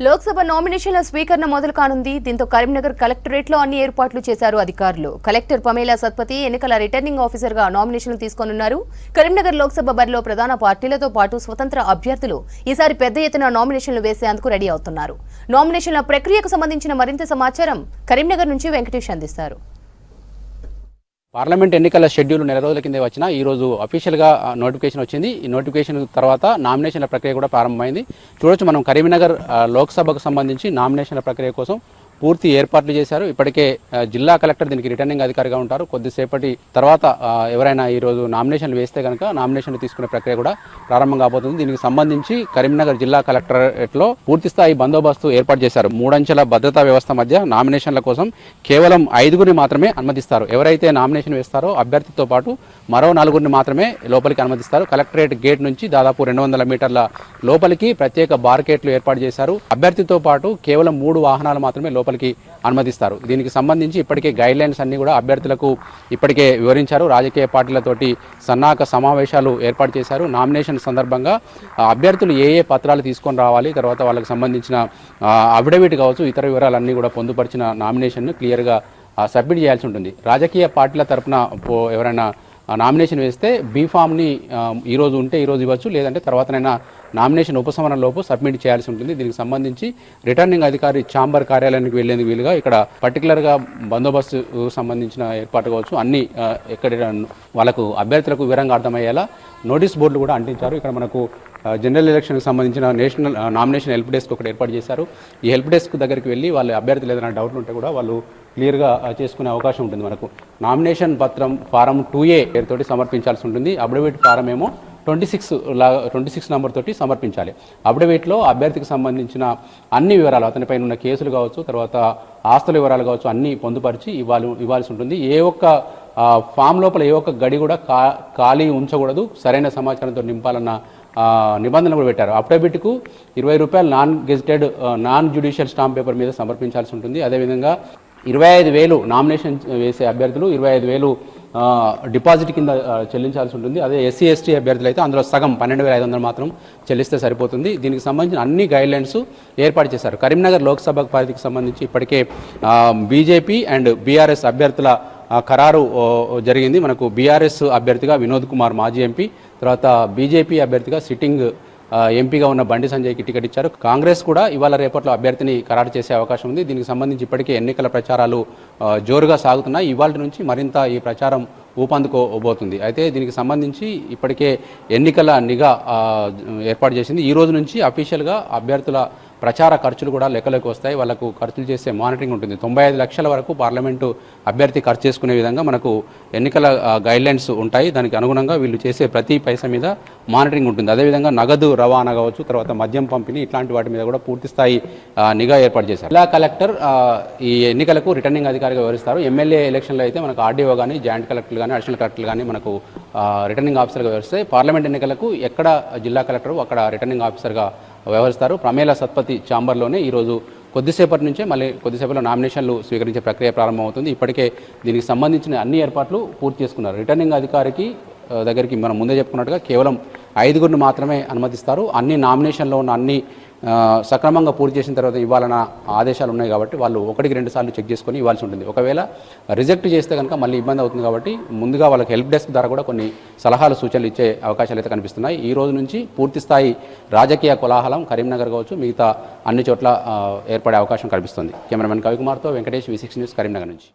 లోక్సభ నామినేషన్ల స్వీకరణ మొదలు కానుంది. దీంతో కరీంనగర్ కలెక్టరేట్లో అన్ని ఏర్పాట్లు చేశారు అధికారులు. కలెక్టర్ పమేలా సత్పతి ఎన్నికల రిటర్నింగ్ ఆఫీసర్గా నామినేషన్లు తీసుకోనున్నారు. కరీంనగర్ లోక్సభ బరిలో ప్రధాన పార్టీలతో పాటు స్వతంత్ర అభ్యర్థులు ఈసారి పెద్ద ఎత్తున నామినేషన్లు వేసేందుకు రెడీ అవుతున్నారు. నామినేషన్ల ప్రక్రియకు సంబంధించిన మరింత సమాచారం కరీంనగర్ నుంచి వెంకటేష్ అందిస్తారు. పార్లమెంట్ ఎన్నికల షెడ్యూల్ నెల రోజుల కింద వచ్చిన ఈ రోజు అఫీషియల్గా నోటిఫికేషన్ వచ్చింది. ఈ నోటిఫికేషన్ తర్వాత నామినేషన్ల ప్రక్రియ కూడా ప్రారంభమైంది. చూడొచ్చు మనం కరీంనగర్ లోక్సభకు సంబంధించి నామినేషన్ల ప్రక్రియ కోసం పూర్తి ఏర్పాట్లు చేశారు. ఇప్పటికే జిల్లా కలెక్టర్ దీనికి రిటర్నింగ్ అధికారిగా ఉంటారు. కొద్దిసేపటి తర్వాత ఎవరైనా ఈరోజు నామినేషన్లు వేస్తే కనుక నామినేషన్లు తీసుకునే ప్రక్రియ కూడా ప్రారంభం కాబోతుంది. దీనికి సంబంధించి కరీంనగర్ జిల్లా కలెక్టరేట్లో పూర్తి స్థాయి బందోబస్తు ఏర్పాటు చేశారు. 3 అంచెల భద్రతా వ్యవస్థ మధ్య నామినేషన్ల కోసం కేవలం 5గురిని మాత్రమే అనుమతిస్తారు. ఎవరైతే నామినేషన్ వేస్తారో అభ్యర్థితో పాటు మరో 4గురిని మాత్రమే లోపలికి అనుమతిస్తారు. కలెక్టరేట్ గేట్ నుంచి దాదాపు 200 మీటర్ల లోపలికి ప్రత్యేక బార్కేట్లు ఏర్పాటు చేశారు. అభ్యర్థితో పాటు కేవలం 3 వాహనాలు మాత్రమే లోపలికి అనుమతిస్తారు. దీనికి సంబంధించి ఇప్పటికే గైడ్ లైన్స్ అన్ని కూడా అభ్యర్థులకు ఇప్పటికే వివరించారు. రాజకీయ పార్టీలతోటి సన్నాహక సమావేశాలు ఏర్పాటు చేశారు. నామినేషన్ సందర్భంగా అభ్యర్థులు ఏ పత్రాలు తీసుకొని రావాలి, తర్వాత వాళ్ళకి సంబంధించిన అఫిడవిట్ కావచ్చు, ఇతర వివరాలన్నీ కూడా పొందుపరిచిన నామినేషన్ను క్లియర్గా సబ్మిట్ చేయాల్సి ఉంటుంది. రాజకీయ పార్టీల తరఫున ఎవరైనా నామినేషన్ వేస్తే బీఫామ్ని ఈరోజు ఉంటే ఈరోజు ఇవ్వచ్చు, లేదంటే తర్వాతనైనా నామినేషన్ ఉపసంహరణలోపు సబ్మిట్ చేయాల్సి ఉంటుంది. దీనికి సంబంధించి రిటర్నింగ్ అధికారి ఛాంబర్ కార్యాలయానికి వెళ్లేందుకు వీలుగా ఇక్కడ పర్టికులర్గా బందోబస్తు సంబంధించిన ఏర్పాటు కావచ్చు, అన్ని ఎక్కడ వాళ్ళకు అభ్యర్థులకు వివరంగా అర్థమయ్యేలా నోటీస్ బోర్డులు కూడా అంటించారు. ఇక్కడ మనకు జనరల్ ఎలక్షన్కి సంబంధించిన నేషనల్ నామినేషన్ హెల్ప్ డెస్క్ ఒకటి ఏర్పాటు చేశారు. ఈ హెల్ప్ డెస్క్ దగ్గరికి వెళ్ళి వాళ్ళ అభ్యర్థులు ఏదైనా డౌట్లు ఉంటే కూడా వాళ్ళు క్లియర్గా చేసుకునే అవకాశం ఉంటుంది. మనకు నామినేషన్ పత్రం ఫారం 2A పేరుతోటి సమర్పించాల్సి ఉంటుంది. అఫిడవిట్ ఫారం ఏమో 26 నంబర్ తోటి సమర్పించాలి. అఫిడవిట్లో అభ్యర్థికి సంబంధించిన అన్ని వివరాలు, అతనిపైన ఉన్న కేసులు కావచ్చు, తర్వాత ఆస్తుల వివరాలు కావచ్చు, అన్నీ పొందుపరిచి ఇవ్వాల్సి ఉంటుంది. ఏ ఒక్క ఫామ్ లోపల ఏ ఒక్క గడి కూడా ఖాళీ ఉంచకూడదు, సరైన సమాచారంతో నింపాలన్న నిబంధనలు కూడా పెట్టారు. అఫిడవిట్కు ₹20 non gazetted non judicial stamp paper మీద సమర్పించాల్సి ఉంటుంది. అదేవిధంగా 25,000 నామినేషన్ వేసే అభ్యర్థులు 25,000 డిపాజిట్ కింద చెల్లించాల్సి ఉంటుంది. అదే SC ST అభ్యర్థులు అయితే అందులో సగం 12,500 మాత్రం చెల్లిస్తే సరిపోతుంది. దీనికి సంబంధించిన అన్ని గైడ్లైన్స్ ఏర్పాటు చేశారు. కరీంనగర్ లోక్సభ పరిధికి సంబంధించి ఇప్పటికే బీజేపీ అండ్ బీఆర్ఎస్ అభ్యర్థుల ఖరారు జరిగింది. మనకు బీఆర్ఎస్ అభ్యర్థిగా వినోద్ కుమార్ మాజీ ఎంపీ, తర్వాత బీజేపీ అభ్యర్థిగా సిట్టింగ్ ఎంపీగా ఉన్న బండి సంజయ్కి టికెట్ ఇచ్చారు. కాంగ్రెస్ కూడా ఇవాళ రేపట్లో అభ్యర్థిని ఖరారు చేసే అవకాశం ఉంది. దీనికి సంబంధించి ఇప్పటికే ఎన్నికల ప్రచారాలు జోరుగా సాగుతున్నాయి. ఇవాళ నుంచి మరింత ఈ ప్రచారం ఊపందుకోబోతుంది. అయితే దీనికి సంబంధించి ఇప్పటికే ఎన్నికల నిఘా ఏర్పాటు చేసింది. ఈ రోజు నుంచి అఫీషియల్గా అభ్యర్థుల ప్రచార ఖర్చులు కూడా లెక్కలోకి వస్తాయి. వాళ్ళకు ఖర్చులు చేసే మానిటరింగ్ ఉంటుంది. 95 లక్షల వరకు పార్లమెంటు అభ్యర్థి ఖర్చు చేసుకునే విధంగా మనకు ఎన్నికల గైడ్లైన్స్ ఉంటాయి. దానికి అనుగుణంగా వీళ్ళు చేసే ప్రతి పైసా మీద మానిటరింగ్ ఉంటుంది. అదేవిధంగా నగదు రవాణా కావచ్చు, తర్వాత మద్యం పంపిణీ, ఇట్లాంటి వాటి మీద కూడా పూర్తి స్థాయి నిఘా ఏర్పాటు చేశారు. జిల్లా కలెక్టర్ ఈ ఎన్నికలకు రిటర్నింగ్ అధికారిగా వివరిస్తారు. ఎమ్మెల్యే ఎలక్షన్లో అయితే మనకు ఆర్డీఓ కానీ, జాయింట్ కలెక్టర్లు కానీ, అడిషనల్ కలెక్టర్లు కానీ మనకు రిటర్నింగ్ ఆఫీసర్గా వివరిస్తాయి. పార్లమెంట్ ఎన్నికలకు ఎక్కడ జిల్లా కలెక్టర్ అక్కడ రిటర్నింగ్ ఆఫీసర్గా వ్యవహరిస్తారు. పమేలా సత్పతి ఛాంబర్లోనే ఈరోజు కొద్దిసేపటి నుంచే మళ్ళీ కొద్దిసేపట్లో నామినేషన్లు స్వీకరించే ప్రక్రియ ప్రారంభమవుతుంది. ఇప్పటికే దీనికి సంబంధించిన అన్ని ఏర్పాట్లు పూర్తి చేసుకున్నారు. రిటర్నింగ్ అధికారికి దగ్గరికి మనం ముందే చెప్పుకున్నట్టుగా కేవలం 5గురిని మాత్రమే అనుమతిస్తారు. అన్ని నామినేషన్లో ఉన్న అన్ని సక్రమంగా పూర్తి చేసిన తర్వాత ఇవ్వాలన్న ఆదేశాలు ఉన్నాయి కాబట్టి వాళ్ళు 1-2 సార్లు చెక్ చేసుకొని ఇవ్వాల్సి ఉంటుంది. ఒకవేళ రిజెక్ట్ చేస్తే కనుక మళ్ళీ ఇబ్బంది అవుతుంది కాబట్టి ముందుగా వాళ్ళకి హెల్ప్ డెస్క్ ద్వారా కూడా కొన్ని సలహాలు సూచనలు ఇచ్చే అవకాశాలు అయితే కనిపిస్తున్నాయి. ఈ రోజు నుంచి పూర్తి స్థాయి రాజకీయ కోలాహలం కరీంనగర్ కావచ్చు, మిగతా అన్ని చోట్ల ఏర్పడే అవకాశం కనిపిస్తుంది. కెమెరామెన్ కవికుమార్తో వెంకటేష్, V6 న్యూస్, కరీంనగర్ నుంచి.